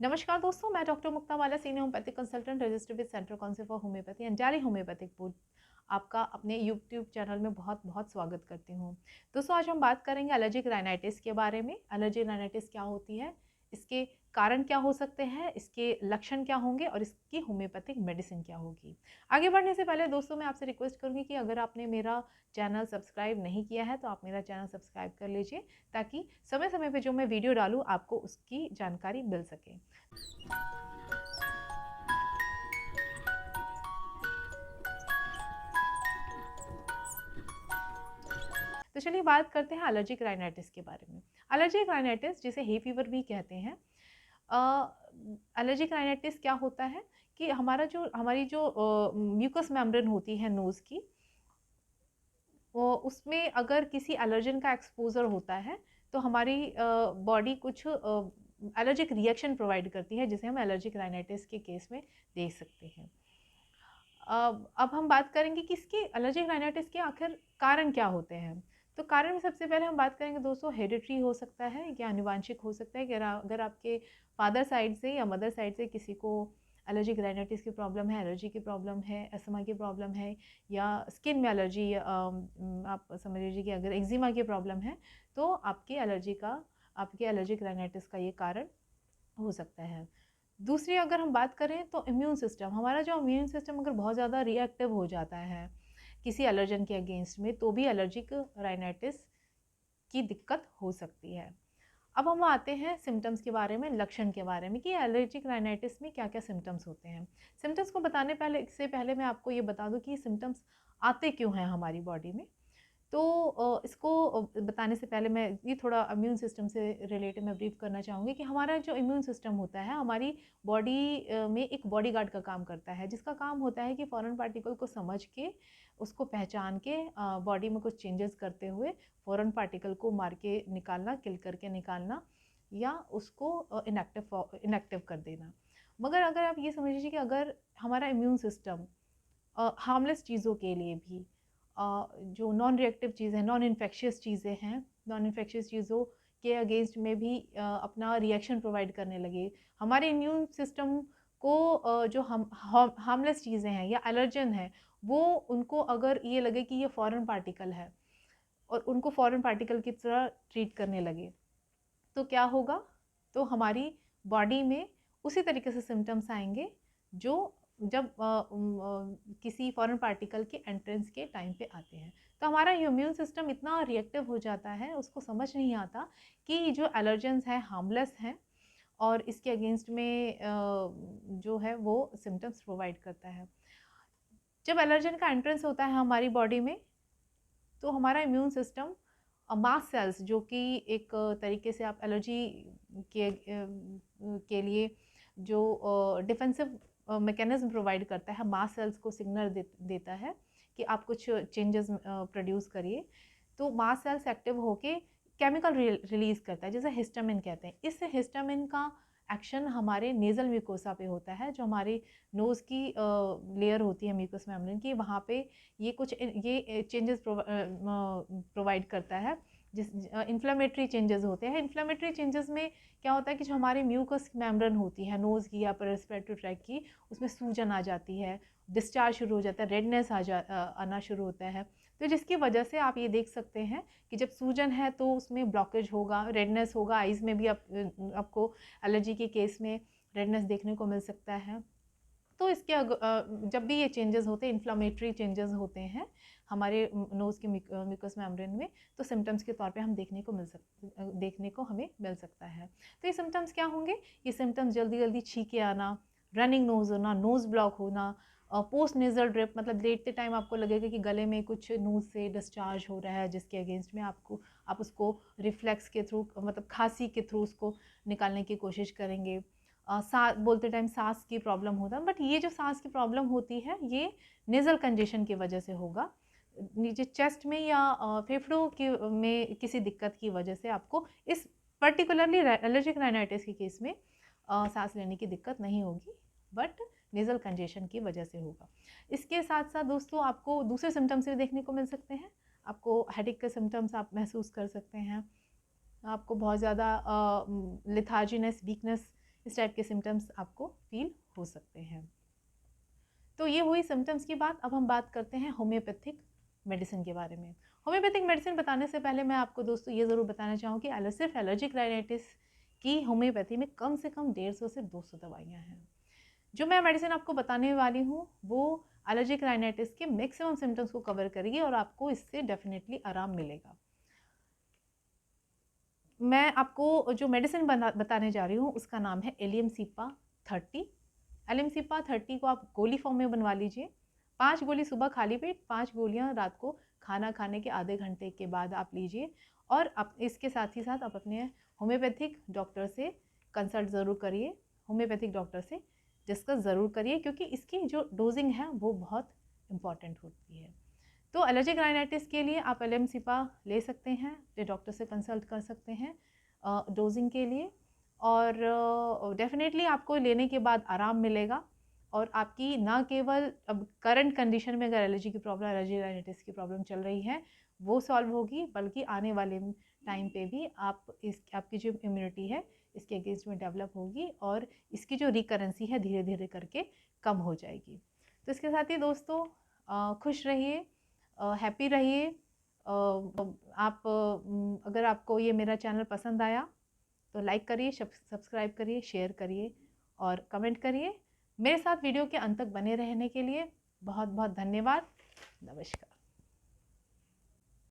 नमस्कार दोस्तों, मैं डॉक्टर मुक्ता वाला, senior homeopathic consultant registered with central council for homeopathy and जारी होम्योपैथिक बोर्ड। आपका अपने यूट्यूब चैनल में बहुत बहुत स्वागत करती हूँ। दोस्तों, आज हम बात करेंगे एलर्जिक राइनाइटिस के बारे में। एलर्जिक राइनाइटिस क्या होती है, इसके कारण क्या हो सकते हैं, इसके लक्षण क्या होंगे और इसकी होम्योपैथिक मेडिसिन क्या होगी। आगे बढ़ने से पहले दोस्तों, मैं आपसे रिक्वेस्ट करूँगी कि अगर आपने मेरा चैनल सब्सक्राइब नहीं किया है तो आप मेरा चैनल सब्सक्राइब कर लीजिए, ताकि समय समय पर जो मैं वीडियो डालूँ आपको उसकी जानकारी मिल सके। तो चलिए बात करते हैं एलर्जिक राइनाइटिस के बारे में। एलर्जिक राइनाइटिस, जिसे हे फीवर भी कहते हैं, एलर्जिक राइनाइटिस क्या होता है कि हमारी जो म्यूकस मेम्ब्रेन होती है नोज़ की, वो उसमें अगर किसी एलर्जन का एक्सपोज़र होता है तो हमारी बॉडी कुछ एलर्जिक रिएक्शन प्रोवाइड करती है, जिसे हम एलर्जिक राइनाइटिस के केस में देख सकते हैं। अब हम बात करेंगे कि इसके एलर्जिक राइनाइटिस के आखिर कारण क्या होते हैं। तो कारण में सबसे पहले हम बात करेंगे दोस्तों, हेरिडिटरी हो सकता है या आनुवांशिक हो सकता है कि अगर आपके फादर साइड से या मदर साइड से किसी को एलर्जिक राइनाइटिस की प्रॉब्लम है, एलर्जी की प्रॉब्लम है, अस्थमा की प्रॉब्लम है, या स्किन में एलर्जी, आप समझ लीजिए कि अगर एक्जिमा की प्रॉब्लम है तो आपके एलर्जिक राइनाइटिस का ये कारण हो सकता है। दूसरी अगर हम बात करें तो इम्यून सिस्टम, हमारा जो इम्यून सिस्टम अगर बहुत ज़्यादा रिएक्टिव हो जाता है किसी एलर्जन के अगेंस्ट में, तो भी एलर्जिक राइनाइटिस की दिक्कत हो सकती है। अब हम आते हैं सिम्टम्स के बारे में, लक्षण के बारे में कि एलर्जिक राइनाइटिस में क्या क्या सिम्टम्स होते हैं। सिम्टम्स को बताने से पहले मैं आपको ये बता दूं कि सिम्टम्स आते क्यों हैं हमारी बॉडी में। तो इसको बताने से पहले मैं ये थोड़ा इम्यून सिस्टम से रिलेटेड मैं ब्रीफ करना चाहूँगी कि हमारा जो इम्यून सिस्टम होता है, हमारी बॉडी में एक बॉडीगार्ड का काम करता है, जिसका काम होता है कि फॉरेन पार्टिकल को समझ के, उसको पहचान के, बॉडी में कुछ चेंजेस करते हुए फॉरेन पार्टिकल को मार के निकालना, किल करके निकालना, या उसको इनएक्टिव कर देना। मगर अगर आप ये समझ लीजिए कि अगर हमारा इम्यून सिस्टम हार्मलेस चीज़ों के लिए भी, जो नॉन रिएक्टिव चीज़ें, नॉन इन्फेक्शियस चीज़ें हैं, नॉन इन्फेक्शियस चीज़ों के अगेंस्ट में भी अपना रिएक्शन प्रोवाइड करने लगे, हमारे इम्यून सिस्टम को जो हम हार्मलेस चीज़ें हैं या एलर्जन है, वो उनको अगर ये लगे कि ये फॉरेन पार्टिकल है और उनको फॉरेन पार्टिकल की तरह ट्रीट करने लगे, तो क्या होगा? तो हमारी बॉडी में उसी तरीके से सिम्टम्स आएंगे जो जब किसी फॉरेन पार्टिकल के एंट्रेंस के टाइम पे आते हैं। तो हमारा इम्यून सिस्टम इतना रिएक्टिव हो जाता है, उसको समझ नहीं आता कि जो एलर्जेंस हैं हार्मलेस हैं, और इसके अगेंस्ट में जो है वो सिम्टम्स प्रोवाइड करता है। जब एलर्जन का एंट्रेंस होता है हमारी बॉडी में, तो हमारा इम्यून सिस्टम मास्ट सेल्स, जो कि एक तरीके से आप एलर्जी के लिए जो डिफेंसिव मैकेनिज्म प्रोवाइड करता है, मास्ट सेल्स को सिग्नल देता है कि आप कुछ चेंजेस प्रोड्यूस करिए। तो मास्ट सेल्स एक्टिव होके केमिकल रिलीज करता है, जैसे हिस्टामिन कहते हैं। इस हिस्टामिन का एक्शन हमारे नेजल म्यूकोसा पे होता है, जो हमारी नोज़ की लेयर होती है म्यूकस मेम्ब्रेन की, वहाँ पे ये चेंजेस प्रोवाइड करता है, जिस इन्फ्लेमेटरी चेंजेस होते हैं। इन्फ्लेमेटरी चेंजेस में क्या होता है कि जो हमारी म्यूकस मेम्ब्रेन होती है नोज़ की या रेस्पिरेटरी ट्रैक की, उसमें सूजन आ जाती है, डिस्चार्ज शुरू हो जाता है, रेडनेस आना शुरू होता है। तो जिसकी वजह से आप ये देख सकते हैं कि जब सूजन है तो उसमें ब्लॉकेज होगा, रेडनेस होगा, आइज़ में भी आपको एलर्जी के केस में रेडनेस देखने को मिल सकता है। तो जब भी ये चेंजेस होते हैं, इन्फ्लामेटरी चेंजेस होते हैं हमारे नोज़ के म्यूकस मेम्ब्रेन में, तो सिम्टम्स के तौर पे हम देखने को हमें मिल सकता है। तो ये सिम्टम्स क्या होंगे? ये सिम्टम्स जल्दी जल्दी छींके आना, रनिंग नोज़ होना, नोज़ ब्लॉक होना, पोस्ट नेज़ल ड्रिप, मतलब लेटते टाइम आपको लगेगा कि गले में कुछ नोज़ से डिस्चार्ज हो रहा है, जिसके अगेंस्ट में आप उसको रिफ्लेक्स के थ्रू, मतलब खांसी के थ्रू उसको निकालने की कोशिश करेंगे। बोलते टाइम सांस की प्रॉब्लम होता है, बट ये जो सांस की प्रॉब्लम होती है ये नेज़ल कंजेशन की वजह से होगा। नीचे चेस्ट में या फेफड़ों के में किसी दिक्कत की वजह से आपको इस पर्टिकुलरली एलर्जिक राइनाइटिस के केस में सांस लेने की दिक्कत नहीं होगी, बट नेज़ल कंजेशन की वजह से होगा। इसके साथ साथ दोस्तों आपको दूसरे सिम्टम्स भी देखने को मिल सकते हैं। आपको हेडेक के सिम्टम्स आप महसूस कर सकते हैं, आपको बहुत ज़्यादा लिथार्जीनेस, वीकनेस इस टाइप के सिम्टम्स आपको फील हो सकते हैं। तो ये हुई सिम्टम्स की बात। अब हम बात करते हैं होम्योपैथिक मेडिसिन के बारे में। होम्योपैथिक मेडिसिन बताने से पहले मैं आपको दोस्तों ये ज़रूर बताना चाहूँ कि सिर्फ एलर्जिक राइनाइटिस की होम्योपैथी में कम से कम 150 से 200 दवाइयाँ हैं। जो मैं मेडिसिन आपको बताने वाली हूँ वो एलर्जिक राइनाइटिस के मैक्सिमम सिम्टम्स को कवर करेगी और आपको इससे डेफिनेटली आराम मिलेगा। मैं आपको जो मेडिसिन बताने जा रही हूँ उसका नाम है एलियम-सिपा 30। एलियम-सिपा 30 को आप गोली फॉर्म में बनवा लीजिए। 5 गोली सुबह खाली पेट, 5 गोलियाँ रात को खाना खाने के आधे घंटे के बाद आप लीजिए। और इसके साथ ही साथ आप अपने होम्योपैथिक डॉक्टर से कंसल्ट ज़रूर करिए, होम्योपैथिक डॉक्टर से डिस्कस ज़रूर करिए, क्योंकि इसकी जो डोजिंग है वो बहुत इम्पॉर्टेंट होती है। तो एलर्जिक राइनाइटिस के लिए आप एलियम-सिपा ले सकते हैं, अपने डॉक्टर से कंसल्ट कर सकते हैं डोजिंग के लिए। और डेफिनेटली आपको लेने के बाद आराम मिलेगा और आपकी ना केवल अब करंट कंडीशन में अगर एलर्जी की प्रॉब्लम, एलर्जी राइनाइटिस की प्रॉब्लम चल रही है वो सॉल्व होगी, बल्कि आने वाले टाइम पे भी आपकी जो इम्यूनिटी है इसके अगेंस्ट में डेवलप होगी और इसकी जो रिकरेंसी है धीरे धीरे करके कम हो जाएगी। तो इसके साथ ही दोस्तों खुश रहिए, हैप्पी रहिए। आप अगर आपको ये मेरा चैनल पसंद आया तो लाइक करिए, सब्सक्राइब करिए, शेयर करिए और कमेंट करिए। मेरे साथ वीडियो के अंत तक बने रहने के लिए बहुत बहुत धन्यवाद। नमस्कार।